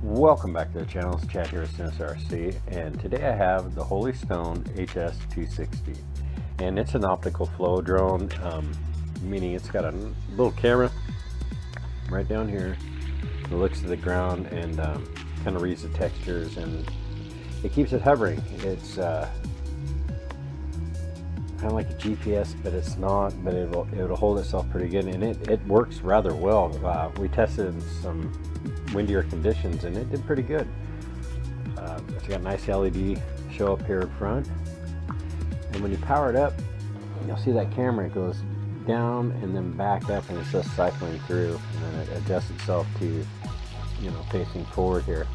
Welcome back to the channel. It's Chad here at RC, and today I have the Holystone HS260, and it's an optical flow drone, meaning it's got a little camera right down here that looks at the ground and kind of reads the textures, and it keeps it hovering. It's kind of like a GPS, but it's not, but it'll hold itself pretty good, and it works rather well. We tested in some windier conditions and it did pretty good. It's got a nice LED show up here in front, and when you power it up, you'll see that camera goes down and then back up, and it's just cycling through, and then it adjusts itself to, you know, facing forward here.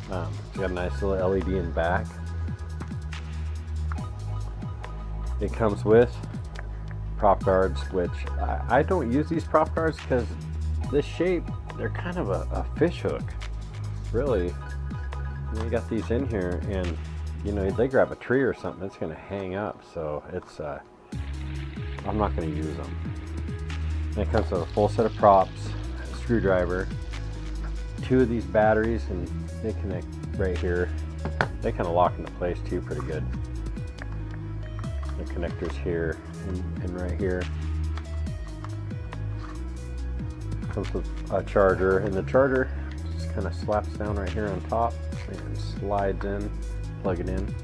It's got a nice little LED in back. It comes with prop guards, which I don't use these prop guards because this shape, they're kind of a fish hook, really. You got these in here, and you know, they grab a tree or something, it's going to hang up. So it's I'm not going to use them. And it comes with a full set of props, a screwdriver, 2 of these batteries, and they connect right here. They kind of lock into place too, pretty good. The connectors here and right here. Comes with a charger, and the charger just kind of slaps down right here on top and slides in. Plug it in.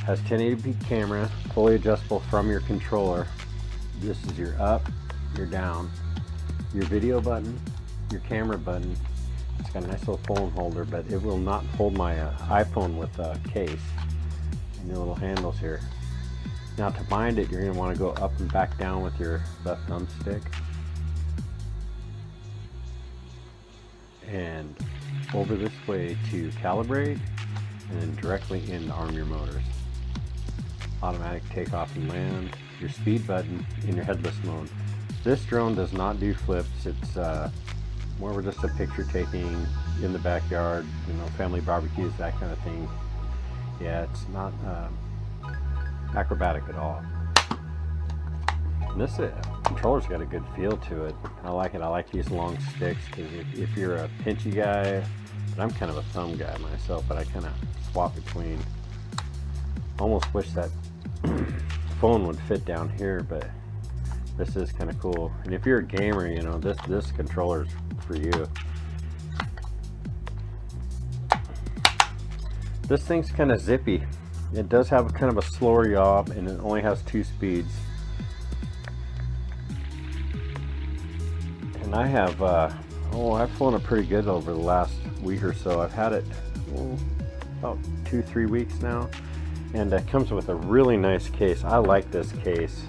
Has 1080p camera, fully adjustable from your controller. This is your up, your down, your video button, your camera button. It's got a nice little phone holder, but it will not hold my iPhone with a case. And the little handles here. Now to bind it, you're going to want to go up and back down with your left thumbstick, and over this way to calibrate, and then directly in to arm your motors. Automatic takeoff and land, your speed button in your headless mode. This drone does not do flips. It's more of just a picture taking in the backyard, you know, family barbecues, that kind of thing. Yeah, it's not acrobatic at all. And this controller's got a good feel to it. I like it. I like these long sticks because if you're a pinchy guy, but I'm kind of a thumb guy myself, but I kind of swap between. Almost wish that phone would fit down here, but this is kind of cool. And if you're a gamer, you know, this controller's for you. This thing's kind of zippy. It does have kind of a slower yaw, and it only has 2 speeds. And I have, I've flown it pretty good over the last week or so. I've had it about 2-3 weeks now, and it comes with a really nice case. I like this case.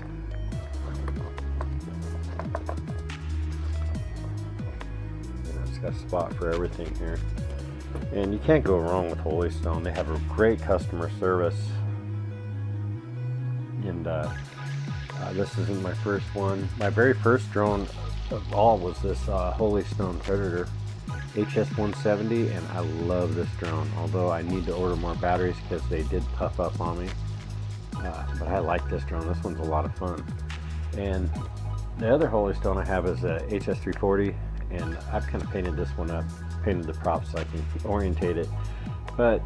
It's got a spot for everything here. And you can't go wrong with Holystone. They have a great customer service. And this isn't my first one. My very first drone of all was this Holystone Predator HS260, and I love this drone. Although I need to order more batteries because they did puff up on me. But I like this drone. This one's a lot of fun. And the other Holystone I have is a HS340, and I've kind of painted this one up. Painted the props so I can orientate it, but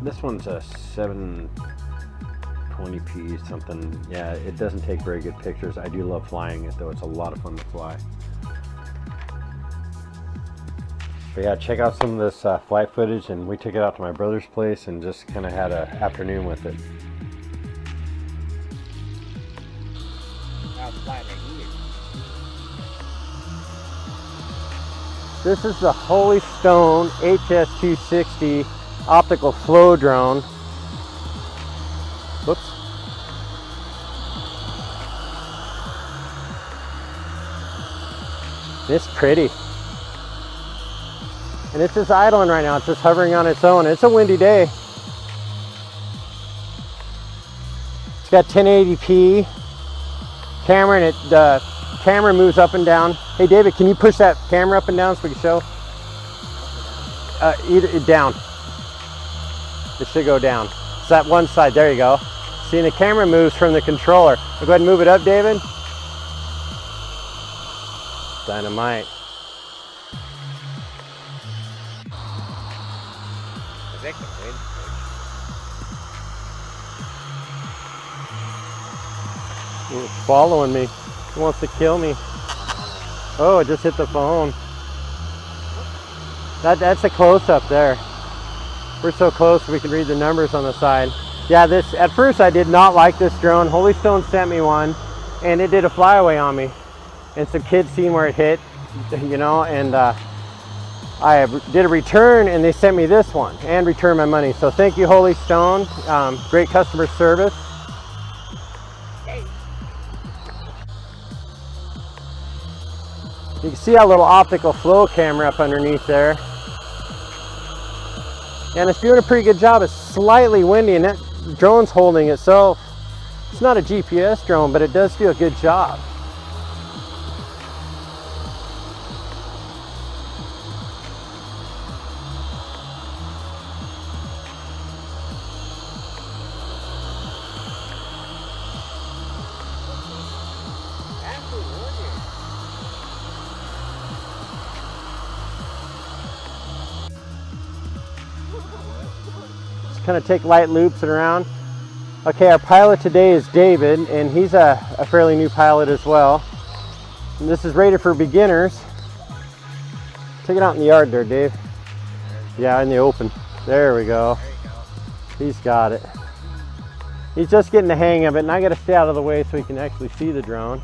this one's a 720p something. Yeah, it doesn't take very good pictures. I do love flying it though. It's a lot of fun to fly. But yeah, check out some of this flight footage, and we took it out to my brother's place and just kind of had an afternoon with it. This is the Holystone HS260 optical flow drone. Whoops. It's pretty. And it's just idling right now. It's just hovering on its own. It's a windy day. It's got 1080p camera, and the camera moves up and down. Hey David, can you push that camera up and down so we can show? Either down. It should go down. It's that one side. There you go. See, the camera moves from the controller. Go ahead and move it up, David. Dynamite. second wind switch. It's following me. It wants to kill me. Oh, it just hit the phone. That's a close-up there. We're so close we can read the numbers on the side. Yeah, this at first I did not like this drone. Holystone sent me one, and it did a flyaway on me. And some kids seen where it hit, you know, and I did a return, and they sent me this one and returned my money. So thank you, Holystone. Great customer service. You can see our little optical flow camera up underneath there. And it's doing a pretty good job. It's slightly windy, and that drone's holding itself. It's not a GPS drone, but it does do a good job. Kind of take light loops and around. Okay, our pilot today is David, and he's a fairly new pilot as well. And this is rated for beginners. Take it out in the yard there, Dave. Yeah, in the open. There we go. He's got it. He's just getting the hang of it, and I got to stay out of the way so he can actually see the drone.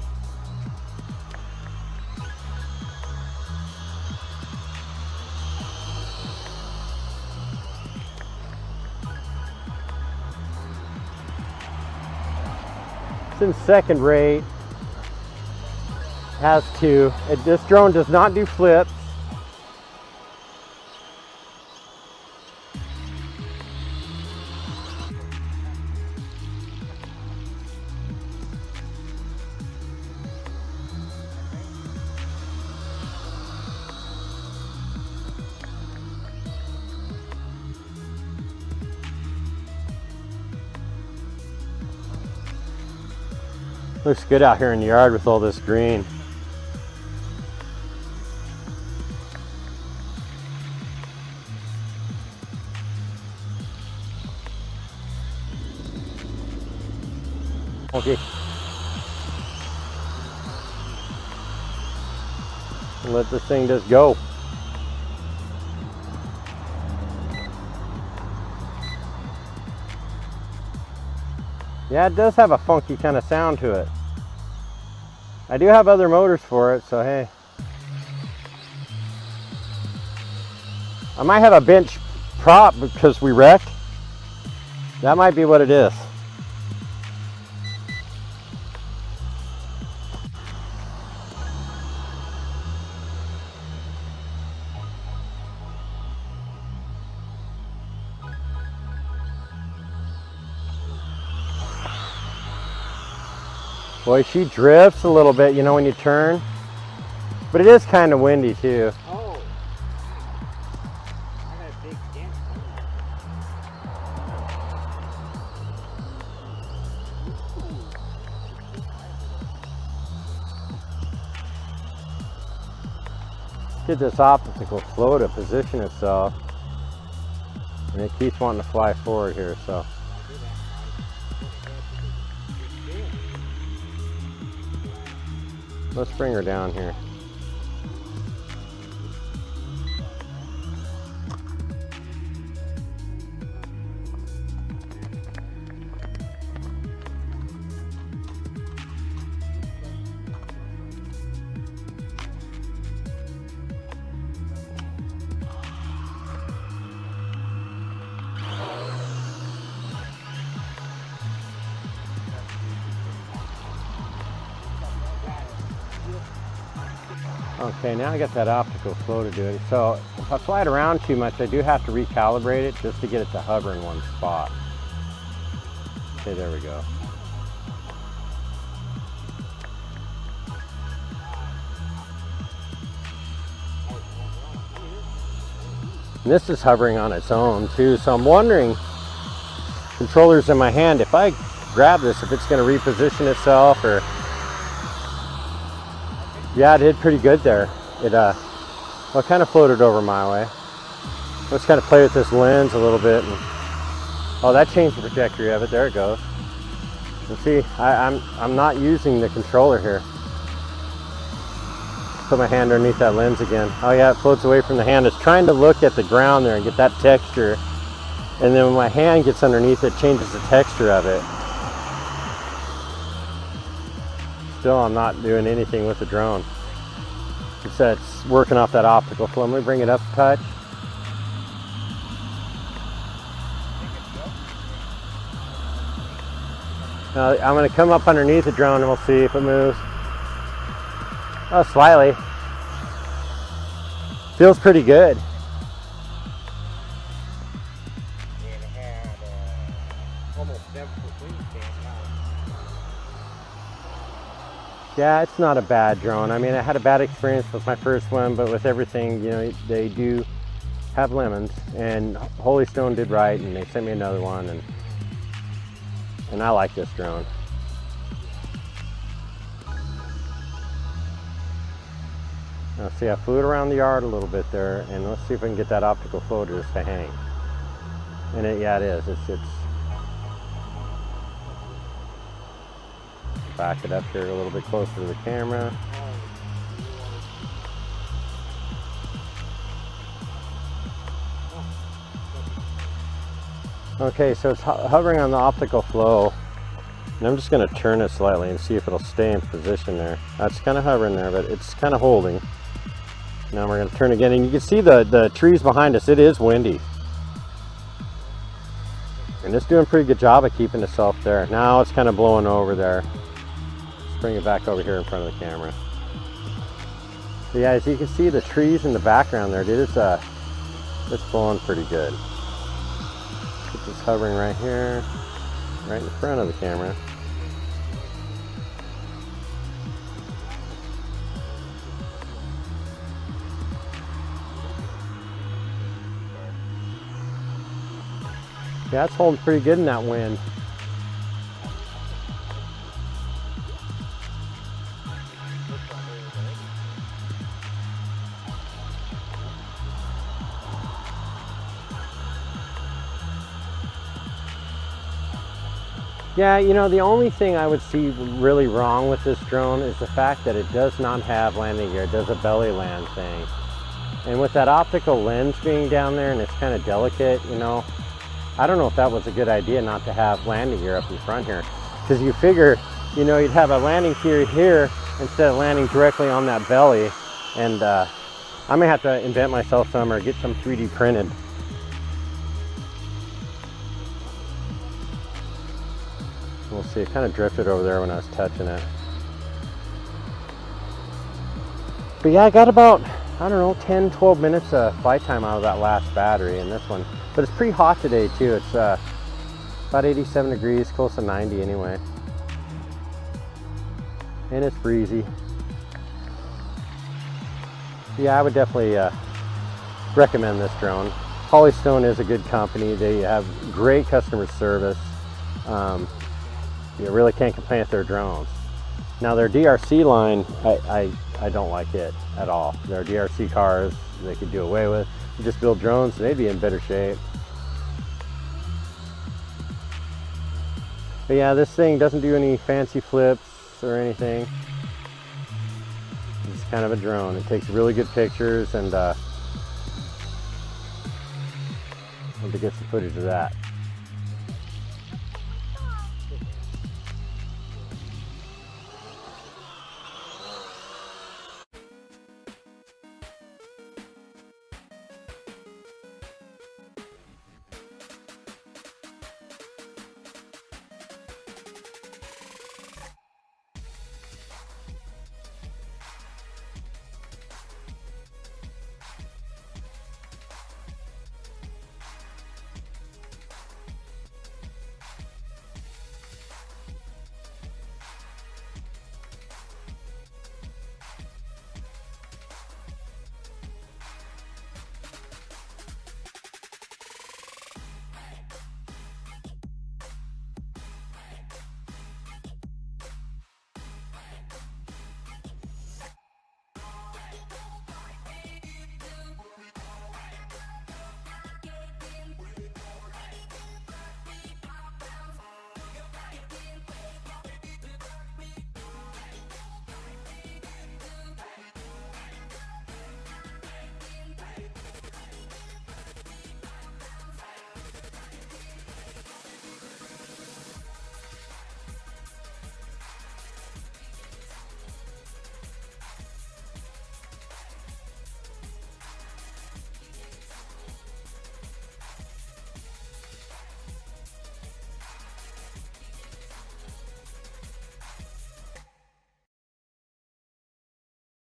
It's in second rate. Has to. This drone does not do flips. Looks good out here in the yard with all this green. Okay. Let this thing just go. Yeah, it does have a funky kind of sound to it. I do have other motors for it, so hey. I might have a bench prop because we wrecked. That might be what it is. Boy, she drifts a little bit, you know, when you turn. But it is kind of windy too. Oh. I got a big dent. Get this optical flow to position itself. And it keeps wanting to fly forward here, so. Let's bring her down here. Okay, now I got that optical flow to do it. So if I fly it around too much, I do have to recalibrate it just to get it to hover in one spot. Okay, there we go. And this is hovering on its own too, so I'm wondering, controller's in my hand, if I grab this, if it's going to reposition itself or... Yeah, it did pretty good there. It well, kind of floated over my way. Let's kind of play with this lens a little bit. And, oh, that changed the trajectory of it. There it goes. And see, I'm not using the controller here. Put my hand underneath that lens again. Oh yeah, it floats away from the hand. It's trying to look at the ground there and get that texture. And then when my hand gets underneath, it changes the texture of it. Still, I'm not doing anything with the drone. It's working off that optical flow. Let me bring it up a touch. Now, I'm going to come up underneath the drone and we'll see if it moves. Oh, slightly. Feels pretty good. And it had almost 7-foot wingspan now. Yeah, it's not a bad drone. I mean, I had a bad experience with my first one, but with everything, you know, they do have lemons, and Holystone did right, and they sent me another one, and I like this drone. Now see, I flew it around the yard a little bit there, and let's see if we can get that optical flow just to hang. And yeah, it is. It's back it up here a little bit closer to the camera. Okay, so it's hovering on the optical flow, and I'm just going to turn it slightly and see if it'll stay in position there. That's kind of hovering there, but it's kind of holding. Now we're going to turn again, and you can see the trees behind us. It is windy, and it's doing a pretty good job of keeping itself there. Now it's kind of blowing over there. Let's bring it back over here in front of the camera. So yeah, as you can see, the trees in the background there, dude, it's blowing pretty good. It's just hovering right here, right in front of the camera. Yeah, it's holding pretty good in that wind. Yeah, you know, the only thing I would see really wrong with this drone is the fact that it does not have landing gear. It does a belly land thing. And with that optical lens being down there and it's kind of delicate, you know, I don't know if that was a good idea not to have landing gear up in front here. Because you figure, you know, you'd have a landing gear here instead of landing directly on that belly. And I may have to invent myself some or get some 3D printed. We'll see, it kind of drifted over there when I was touching it. But yeah, I got about, I don't know, 10-12 minutes of flight time out of that last battery in this one. But it's pretty hot today too. It's about 87 degrees, close to 90 anyway. And it's breezy. Yeah, I would definitely recommend this drone. Holystone is a good company. They have great customer service. You really can't complain with their drones. Now their DRC line, I don't like it at all. Their DRC cars, they could do away with. You just build drones, they'd be in better shape. But yeah, this thing doesn't do any fancy flips or anything. It's kind of a drone. It takes really good pictures, and I'll have to get some footage of that.